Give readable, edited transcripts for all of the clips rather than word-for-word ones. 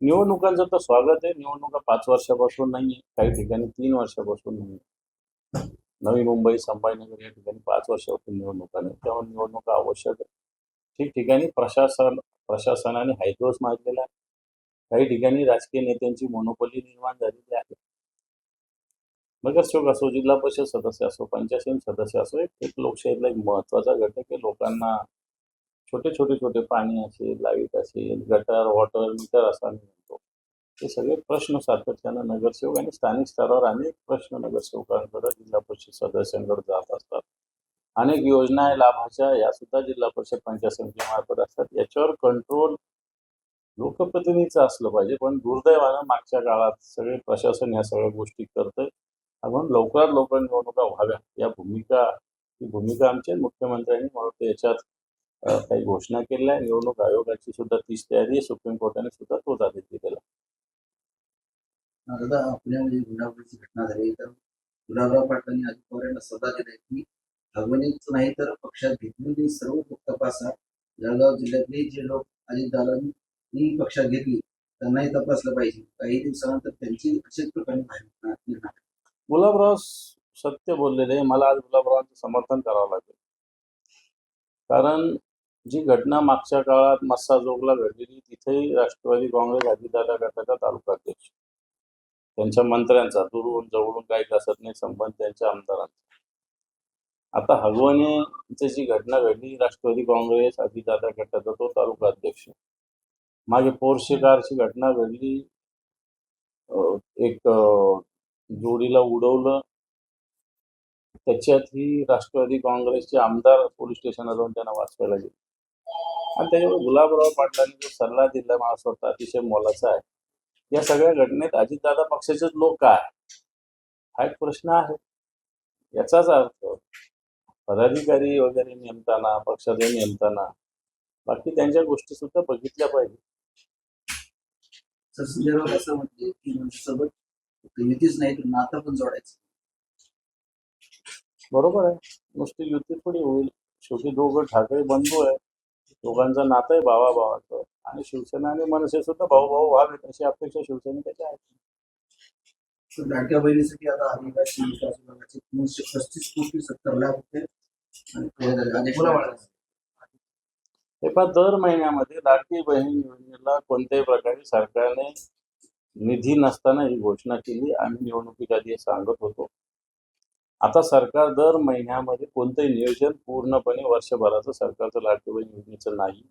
निवडणुकांचं तर स्वागत आहे. निवडणुका 5 वर्षापासून नाहीये, काही ठिकाणी 3 वर्षापासून नाही. नवी मुंबई, संभाजीनगर या ठिकाणी 5 वर्षापासून निवडणुका नाही. त्यामुळे निवडणुका आवश्यक आहे. ठिकठिकाणी प्रशासनाने हायदोस माजलेला आहे. काही ठिकाणी राजकीय नेत्यांची मोनोपोली निर्माण झालेली आहे. नगरसेवक असो, जिल्हा परिषद सदस्य असो, पंचायत समिती सदस्य असो, एक लोकशाहीतला एक महत्वाचा घटक आहे. लोकांना छोटे पाणी असेल, लाईट असेल, गटर, वॉटर मीटर असं आम्ही म्हणतो. हे सगळे प्रश्न सातत्यानं नगरसेवक आणि स्थानिक स्तरावर अनेक प्रश्न नगरसेवकांकडे, जिल्हा परिषद सदस्यांकडे जात असतात. अनेक योजना आहे लाभाच्या, या सुद्धा जिल्हा परिषद पंचायत समितीमार्फत असतात. याच्यावर कंट्रोल लोकप्रतिनिधीचं असलं पाहिजे. पण दुर्दैवानं मागच्या काळात सगळे प्रशासन या सगळ्या गोष्टी करतंय. म्हणून लवकरात लवकर निवडणुका व्हाव्या ही भूमिका आमच्या मुख्यमंत्र्यांनी मला वाटतं याच्यात काही घोषणा केल्या आहे. निवडणूक आयोगाची सुद्धा तीच तयारी आहे. सुप्रीम कोर्टाने सुद्धा तोच आदेश दिलेला. दादा, पुण्यामध्ये गुन्हाखोरीची घटना झाली तर गुलाबराव पाटलांनी अजित पवार यांना सल्ला दिलाय की भावनेच नाही तर पक्षात घेतलेली सर्व तपासा. जळगाव जिल्ह्यातले जे लोक अजितदादांनी पक्षात घेतली त्यांनाही तपासलं पाहिजे. काही दिवसानंतर त्यांची अशाच प्रकारे बाहेर. गुलाबराव सत्य बोललेले. मला आज गुलाबरावांचं समर्थन करावं लागेल. कारण जी घटना मागच्या काळात मस्साजोगला घडलेली, तिथेही राष्ट्रवादी काँग्रेस अजितदादा गटाचा तालुकाध्यक्ष, त्यांच्या मंत्र्यांचा दुरून जवळून काही कसत नाही संबंध त्यांच्या आमदारांचा. आता हगवणे जी घटना घडली, राष्ट्रवादी काँग्रेस अजितदादा गटाचा तो तालुकाध्यक्ष. मागे पोर्शे कारची घटना घडली, एक जोडीला उडवलं, त्याच्यातही राष्ट्रवादी काँग्रेसचे आमदार पोलीस स्टेशनला जाऊन त्यांना वाचवायला गेले. आणि त्याच्यावर गुलाबराव पाटलांनी जो सल्ला दिला मला स्वतः अतिशय मोलाचा आहे. या सगळ्या घटनेत अजितदादा पक्षाचेच लोक काय, हा एक प्रश्न आहे. याचाच अर्थ पदाधिकारी वगैरे नेमताना, पक्षाचे नेमताना बाकी त्यांच्या गोष्टी सुद्धा बघितल्या पाहिजे. असं म्हणते की सोबत युतीच नाही तर नातं पण जोडायचं. बरोबर आहे. नुसती युती थोडी होईल. शेवटी दोघं ठाकरे बंधू आहे. दोघांचं नातं आहे भावाभावाचं. आणि शिवसेना आणि मनसे सुद्धा भाऊ व्हावेत अशी अपेक्षा शिवसैनिकाची आहे. लाडक्या बहिणीसाठी आता आदिवासी विकास विभागाचे 335 कोटी 70 लाख रुपये हे पण दर महिन्यामध्ये लाडकी बहीण योजनेला कोणत्याही प्रकारे सरकारने निधी नसताना ही घोषणा केली. आम्ही निवडणुकीत आधी सांगत होतो. आता सरकार दर महिन्यामध्ये कोणतंही नियोजन पूर्णपणे वर्षभराचं सरकारचं लाडकी बहीण योजनेचं नाही.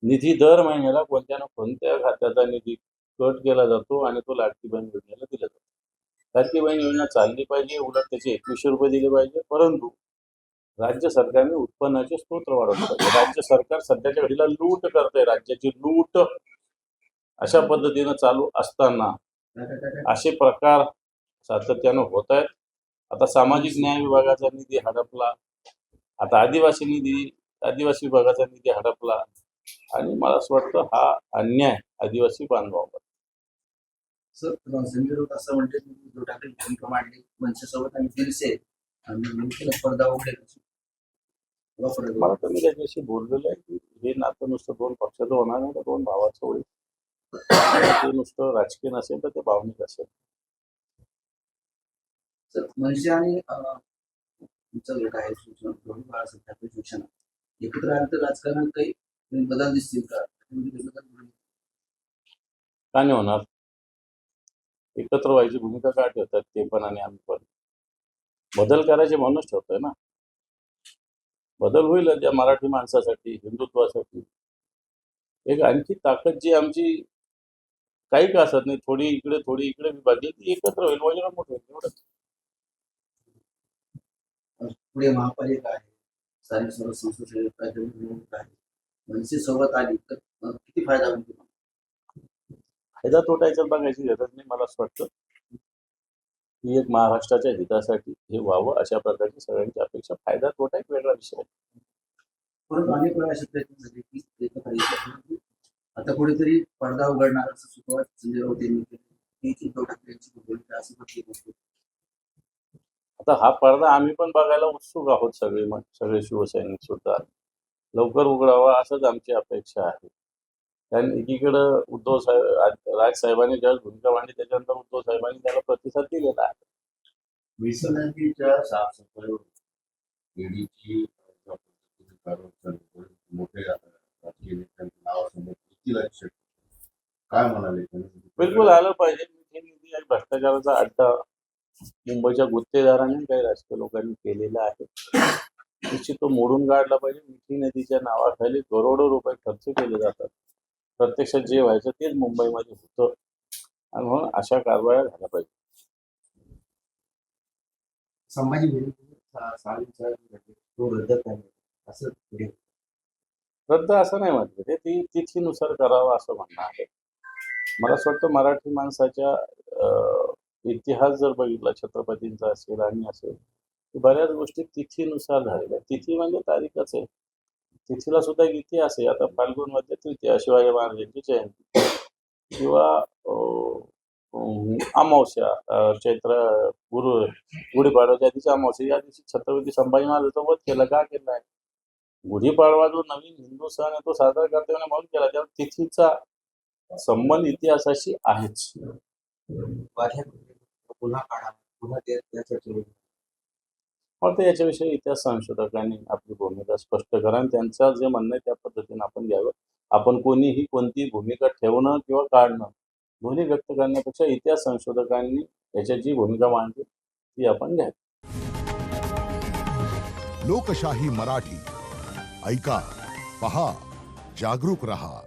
निधी दर महिन्याला कोणत्या ना कोणत्या खात्याचा निधी कट केला जातो आणि तो लाडकी बहीण योजनेला दिला जातो. लाडकी बहीण योजना चालली पाहिजे, उलट त्याचे 2100 रुपये दिले पाहिजे. परंतु राज्य सरकारने उत्पन्नाचे स्त्रोत वाढवले पाहिजे. राज्य सरकार सध्याच्या घडीला लूट करते, राज्याची लूट अशा पद्धतीनं चालू असताना असे प्रकार सातत्यानं होत आहेत. आता सामाजिक न्याय विभागाचा निधी हडपला, आता आदिवासी विभागाचा निधी हडपला. आणि मला असं वाटतं हा अन्याय आदिवासी बांधवांवर. सर, संजय राऊत असं म्हणते की उद्धव ठाकरे भूमिका मांडली मनसेसोबत आणि दिलसे आणि पडदा उघडेल. मला तर मी त्याच्याशी बोललेलं आहे की हे नातं नुसतं दोन पक्षाचं होणार नाही, तर दोन भावाचं होईल. ते नुसतं राजकीय नसेल तर ते भावनिक असेल. सर, मनसे आणि तुमचा गट आहे बाळासाहेब ठाकरे शिवसेना एकत्र आलं तर राजकारणात काही बदल दिसतील का? का नाही होणार? एकत्र व्हायची भूमिका काय ठेवतात ते पण आणि आम्ही पण. बदल करायचे म्हणूनच ठेवतोय ना. बदल होईल त्या मराठी माणसासाठी, हिंदुत्वासाठी. एक आणखी ताकद जी आमची काही का असत नाही, थोडी इकडे विभागली, ती एकत्र होईल, वजन मोठं होईल. एवढंच. पुढे महापालिका आहे, स्थानिक सर्व संस्था निवडणूक आहे, मनसे सोबत आली तर किती फायदा होईल? फायदा तोटा याच्यात बघायची गरज नाही. मला असं वाटतं ही एक महाराष्ट्राच्या हितासाठी हे व्हावं अशा प्रकारची सगळ्यांची अपेक्षा. फायदा तोटा एक वेगळा विषय आहे. परंतु अनेक वेळा असे प्रयत्न झाले की एकत्र येतात. आता कुठेतरी पडदा उघडणार असं सुरुवात संजय राऊत यांनी केली. उद्धव ठाकरेंची भूमिका असं म्हटली गोष्ट. आता हा पडदा आम्ही पण बघायला उत्सुक आहोत. सगळे शिवसैनिक सुद्धा लवकर उघडावा असंच आमची अपेक्षा आहे. कारण एकीकडं उद्धव साहेब राजसाहेबांनी ज्यावेळेस भूमिका मांडली त्याच्यानंतर उद्धव साहेबांनी त्याला प्रतिसाद दिलेला आहे. विल्सन नदीच्या साफसफाईवर ईडीची ज्या पद्धतीने कारवाई चालू आहे, मोठे राजकीय नेत्यांचं नावासमोर किती लक्ष काय म्हणाले त्यांनी? बिलकुल आलं पाहिजे. मिठी निधी आणि भ्रष्टाचाराचा अड्डा मुंबईच्या गुत्तेदारांनी काही राजकीय लोकांनी केलेला आहे. निश्चित तो मोडून काढला पाहिजे. मिठी नदीच्या नावाखाली करोडो रुपये खर्च केले जातात. प्रत्यक्षात जे व्हायचं तेच मुंबईमध्ये होतं आणि म्हणून अशा कारवाया झाल्या पाहिजे. संभाजी भिडेंचा तो रद्द करणे असं पुढे रद्द असं नाही म्हटलं, ते ती तिथीनुसार करावं असं म्हणणं आहे. मला असं वाटतं मराठी माणसाच्या इतिहास जर बघितला छत्रपतींचा असेल आणि असेल तर बऱ्याच गोष्टी तिथीनुसार झालेल्या. तिथी म्हणजे तारीखच आहे. तिथीला सुद्धा एक इतिहास आहे. आता फाल्गुन मध्ये तृतीया शिवाजी महाराजांची जयंती किंवा अमावस्या, चैत्र गुढीपाडव्याच्या आधीची अमावस्या, या दिवशी छत्रपती संभाजी महाराजांचा वध केला. का केला आहे? गुढीपाडवा जो नवीन हिंदू सण आहे तो साजरा करते म्हणून केला. त्यामुळे तिथीचा संबंध इतिहासाशी आहेच. पुन्हा काढा पुन्हा त्या चर्चेवर फक्त याच्याविषयी इतिहास संशोधकांनी आपली भूमिका स्पष्ट करा आणि त्यांचं जे म्हणणं आहे त्या पद्धतीने आपण घ्यावं. आपण कोणीही कोणती भूमिका ठेवणं किंवा काढणं दोन्ही व्यक्त करण्यापेक्षा इतिहास संशोधकांनी याच्यात जी भूमिका मांडली ती आपण घ्यावी. लोकशाही मराठी ऐका, पहा, जागरूक रहा.